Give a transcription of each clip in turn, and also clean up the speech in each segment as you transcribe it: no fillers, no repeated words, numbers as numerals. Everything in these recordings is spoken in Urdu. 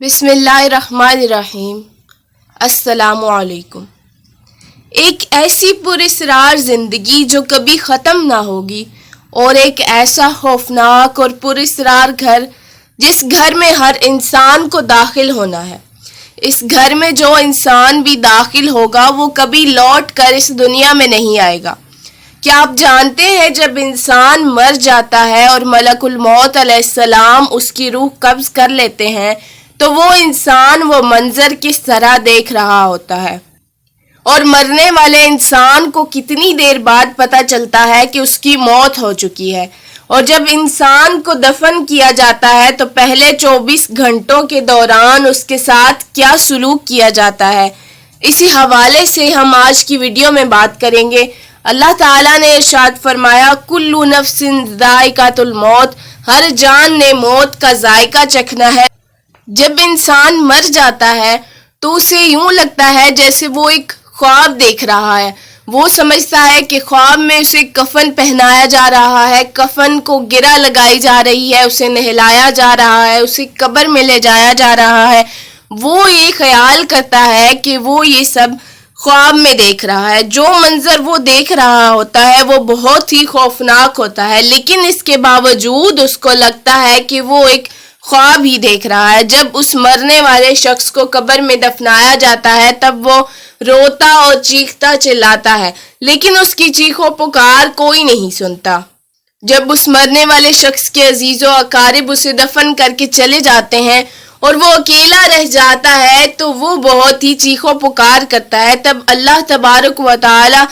بسم اللہ الرحمن الرحیم۔ السلام علیکم۔ ایک ایسی پراسرار زندگی جو کبھی ختم نہ ہوگی، اور ایک ایسا خوفناک اور پراسرار گھر جس گھر میں ہر انسان کو داخل ہونا ہے۔ اس گھر میں جو انسان بھی داخل ہوگا وہ کبھی لوٹ کر اس دنیا میں نہیں آئے گا۔ کیا آپ جانتے ہیں جب انسان مر جاتا ہے اور ملک الموت علیہ السلام اس کی روح قبض کر لیتے ہیں تو وہ انسان وہ منظر کس طرح دیکھ رہا ہوتا ہے، اور مرنے والے انسان کو کتنی دیر بعد پتہ چلتا ہے کہ اس کی موت ہو چکی ہے، اور جب انسان کو دفن کیا جاتا ہے تو پہلے 24 گھنٹوں کے دوران اس کے ساتھ کیا سلوک کیا جاتا ہے، اسی حوالے سے ہم آج کی ویڈیو میں بات کریں گے۔ اللہ تعالیٰ نے ارشاد فرمایا، کلُّ نفس ذائقۃ الموت، ہر جان نے موت کا ذائقہ چکھنا ہے۔ جب انسان مر جاتا ہے تو اسے یوں لگتا ہے جیسے وہ ایک خواب دیکھ رہا ہے۔ وہ سمجھتا ہے کہ خواب میں اسے کفن پہنایا جا رہا ہے، کفن کو گرہ لگائی جا رہی ہے، اسے نہلایا جا رہا ہے، اسے قبر میں لے جایا جا رہا ہے۔ وہ یہ خیال کرتا ہے کہ وہ یہ سب خواب میں دیکھ رہا ہے۔ جو منظر وہ دیکھ رہا ہوتا ہے وہ بہت ہی خوفناک ہوتا ہے، لیکن اس کے باوجود اس کو لگتا ہے کہ وہ ایک خواب ہی دیکھ رہا ہے۔ جب اس مرنے والے شخص کو قبر میں دفنایا جاتا ہے تب وہ روتا اور چیختا چلاتا ہے، لیکن اس کی چیخ و پکار کوئی نہیں سنتا۔ جب اس مرنے والے شخص کے عزیز و اقارب اسے دفن کر کے چلے جاتے ہیں اور وہ اکیلا رہ جاتا ہے تو وہ بہت ہی چیخ و پکار کرتا ہے۔ تب اللہ تبارک و تعالی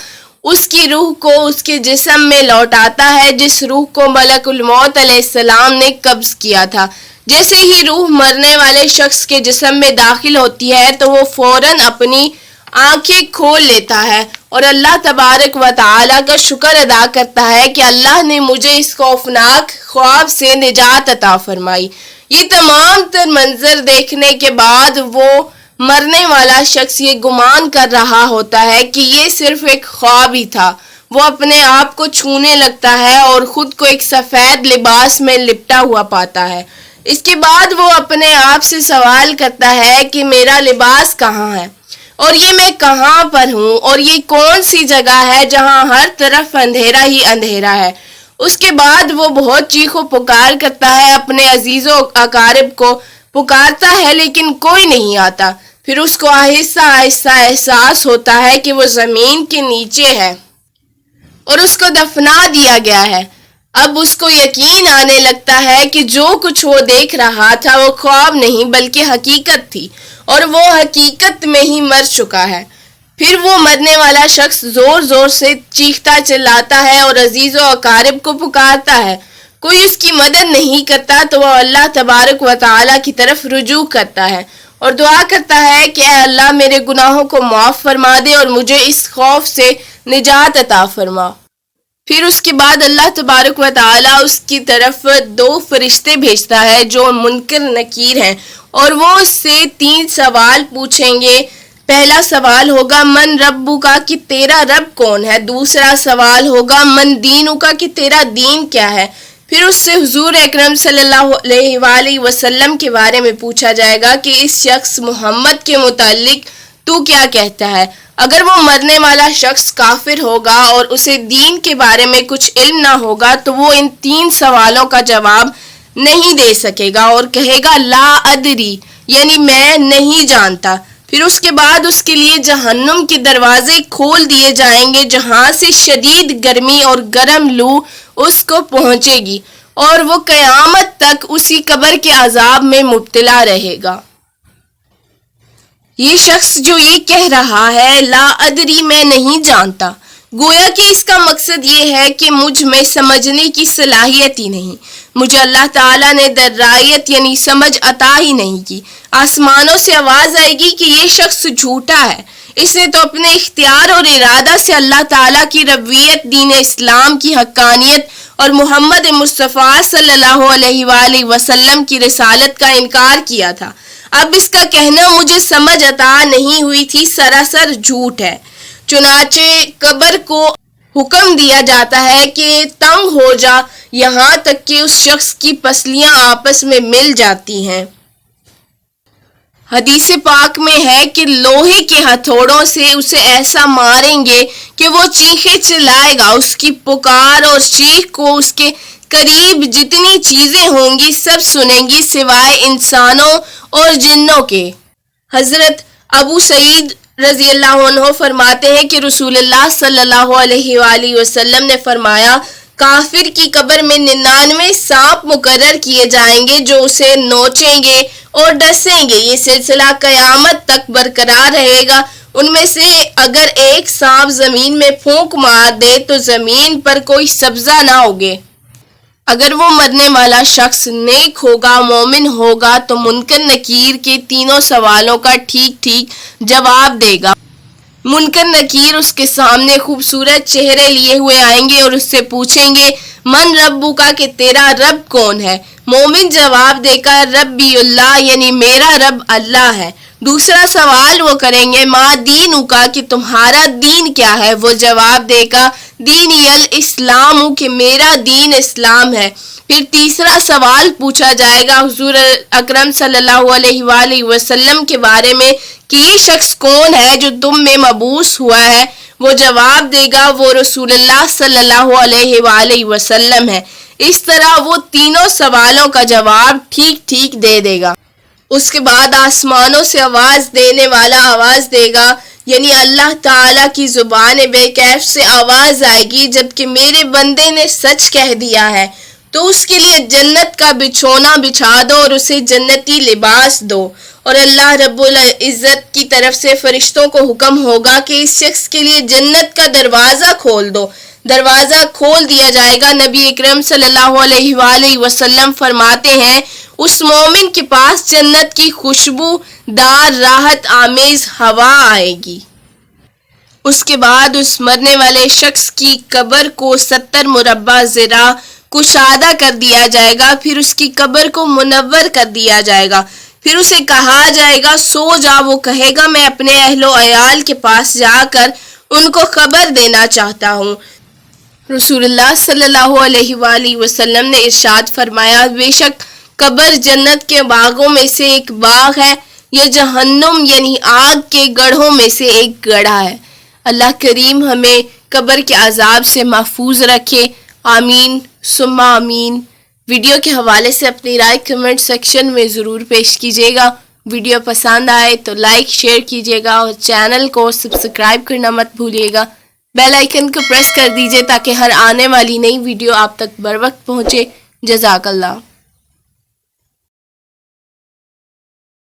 اس کی روح کو اس کے جسم میں لوٹاتا ہے، جس روح کو ملک الموت علیہ السلام نے قبض کیا تھا۔ جیسے ہی روح مرنے والے شخص کے جسم میں داخل ہوتی ہے تو وہ فوراً اپنی آنکھیں کھول لیتا ہے اور اللہ تبارک و تعالی کا شکر ادا کرتا ہے کہ اللہ نے مجھے اس خوفناک خواب سے نجات عطا فرمائی۔ یہ تمام تر منظر دیکھنے کے بعد وہ مرنے والا شخص یہ گمان کر رہا ہوتا ہے کہ یہ صرف ایک خواب ہی تھا۔ وہ اپنے آپ کو چھونے لگتا ہے اور خود کو ایک سفید لباس میں لپٹا ہوا پاتا ہے۔ اس کے بعد وہ اپنے آپ سے سوال کرتا ہے کہ میرا لباس کہاں ہے، اور یہ میں کہاں پر ہوں، اور یہ کون سی جگہ ہے جہاں ہر طرف اندھیرا ہی اندھیرا ہے۔ اس کے بعد وہ بہت چیخ و پکار کرتا ہے، اپنے عزیز و اقارب کو پکارتا ہے لیکن کوئی نہیں آتا۔ پھر اس کو آہستہ آہستہ احساس ہوتا ہے کہ وہ زمین کے نیچے ہے اور اس کو دفنا دیا گیا ہے۔ اب اس کو یقین آنے لگتا ہے کہ جو کچھ وہ دیکھ رہا تھا وہ خواب نہیں بلکہ حقیقت تھی، اور وہ حقیقت میں ہی مر چکا ہے۔ پھر وہ مرنے والا شخص زور زور سے چیختا چلاتا ہے اور عزیز و اقارب کو پکارتا ہے، کوئی اس کی مدد نہیں کرتا تو وہ اللہ تبارک و تعالی کی طرف رجوع کرتا ہے اور دعا کرتا ہے کہ اے اللہ میرے گناہوں کو معاف فرما دے اور مجھے اس خوف سے نجات عطا فرما۔ پھر اس کے بعد اللہ تبارک و تعالی اس کی طرف 2 فرشتے بھیجتا ہے جو منکر نکیر ہیں، اور وہ اس سے 3 سوال پوچھیں گے۔ پہلا سوال ہوگا من ربو کا، کہ تیرا رب کون ہے۔ دوسرا سوال ہوگا من دینو کا، کہ تیرا دین کیا ہے۔ پھر اس سے حضور اکرم صلی اللہ علیہ وآلہ وسلم کے بارے میں پوچھا جائے گا کہ اس شخص محمد کے متعلق تو کیا کہتا ہے۔ اگر وہ مرنے والا شخص کافر ہوگا اور اسے دین کے بارے میں کچھ علم نہ ہوگا تو وہ ان 3 سوالوں کا جواب نہیں دے سکے گا اور کہے گا لا ادری، یعنی میں نہیں جانتا۔ پھر اس کے بعد اس کے لیے جہنم کے دروازے کھول دیے جائیں گے جہاں سے شدید گرمی اور گرم لو اس کو پہنچے گی، اور وہ قیامت تک اسی قبر کے عذاب میں مبتلا رہے گا۔ یہ شخص جو یہ کہہ رہا ہے لا ادری، میں نہیں جانتا، گویا کہ اس کا مقصد یہ ہے کہ مجھ میں سمجھنے کی صلاحیت ہی نہیں، مجھے اللہ تعالیٰ نے درایت یعنی سمجھ عطا ہی نہیں کی۔ آسمانوں سے آواز آئے گی کہ یہ شخص جھوٹا ہے، اس نے تو اپنے اختیار اور ارادہ سے اللہ تعالیٰ کی ربوبیت، دین اسلام کی حقانیت اور محمد مصطفیٰ صلی اللہ علیہ وآلہ وسلم کی رسالت کا انکار کیا تھا۔ اب اس کا کہنا مجھے سمجھ عطا نہیں ہوئی تھی سراسر جھوٹ ہے۔ چنانچہ قبر کو حکم دیا جاتا ہے کہ تنگ ہو جا، یہاں تک کہ اس شخص کی پسلیاں آپس میں مل جاتی ہیں۔ حدیث پاک میں ہے کہ لوہے کے ہتھوڑوں سے اسے ایسا ماریں گے کہ وہ چیخے چلائے گا، اس کی پکار اور چیخ کو اس کے قریب جتنی چیزیں ہوں گی سب سنیں گی سوائے انسانوں اور جنوں کے۔ حضرت ابو سعید رضی اللہ عنہ فرماتے ہیں کہ رسول اللہ صلی اللہ علیہ وآلہ وسلم نے فرمایا، کافر کی قبر میں 99 سانپ مقرر کیے جائیں گے جو اسے نوچیں گے اور ڈسیں گے، یہ سلسلہ قیامت تک برقرار رہے گا۔ ان میں سے اگر ایک سانپ زمین میں پھونک مار دے تو زمین پر کوئی سبزہ نہ اگے۔ اگر وہ مرنے والا شخص نیک ہوگا، مومن ہوگا تو منکر نکیر کے تینوں سوالوں کا ٹھیک ٹھیک جواب دے گا۔ منکر نکیر اس کے سامنے خوبصورت چہرے لیے ہوئے آئیں گے اور اس سے پوچھیں گے، من ربو کا، کہ تیرا رب کون ہے؟ مومن جواب دے گا، ربی اللہ، یعنی میرا رب اللہ ہے۔ دوسرا سوال وہ کریں گے، ما دینو کا، کہ تمہارا دین کیا ہے؟ وہ جواب دے گا، دینی الاسلام، کہ میرا دین اسلام ہے۔ پھر تیسرا سوال پوچھا جائے گا حضور اکرم صلی اللہ علیہ وآلہ وسلم کے بارے میں کہ یہ شخص کون ہے جو تم میں مبعوث ہوا ہے؟ وہ جواب دے گا، وہ رسول اللہ صلی اللہ علیہ وآلہ وسلم ہے۔ اس طرح وہ تینوں سوالوں کا جواب ٹھیک ٹھیک دے گا۔ اس کے بعد آسمانوں سے آواز دینے والا آواز دے گا، یعنی اللہ تعالیٰ کی زبان بے کیف سے آواز آئے گی، جبکہ میرے بندے نے سچ کہہ دیا ہے تو اس کے لیے جنت کا بچھونا بچھا دو اور اسے جنتی لباس دو۔ اور اللہ رب العزت کی طرف سے فرشتوں کو حکم ہوگا کہ اس شخص کے لیے جنت کا دروازہ کھول دو۔ دروازہ کھول دیا جائے گا۔ نبی اکرم صلی اللہ علیہ وآلہ وسلم فرماتے ہیں، اس مومن کے پاس جنت کی خوشبو دار راحت آمیز ہوا آئے گی۔ اس کے بعد اس مرنے والے شخص کی قبر کو 70 مربع ذراع کشادہ کر دیا جائے گا، پھر اس کی قبر کو منور کر دیا جائے گا، پھر اسے کہا جائے گا سو جا۔ وہ کہے گا میں اپنے اہل و عیال کے پاس جا کر ان کو خبر دینا چاہتا ہوں۔ رسول اللہ صلی اللہ علیہ وآلہ وسلم نے ارشاد فرمایا، بے شک قبر جنت کے باغوں میں سے ایک باغ ہے، یہ جہنم یعنی آگ کے گڑھوں میں سے ایک گڑھا ہے۔ اللہ کریم ہمیں قبر کے عذاب سے محفوظ رکھے، آمین ثم آمین۔ ویڈیو کے حوالے سے اپنی رائے کمنٹ سیکشن میں ضرور پیش کیجیے گا۔ ویڈیو پسند آئے تو لائک شیئر کیجیے گا اور چینل کو سبسکرائب کرنا مت بھولیے گا۔ بیل آئیکن کو پریس کر دیجیے تاکہ ہر آنے والی نئی ویڈیو آپ تک بر وقت پہنچے۔ جزاک اللہ۔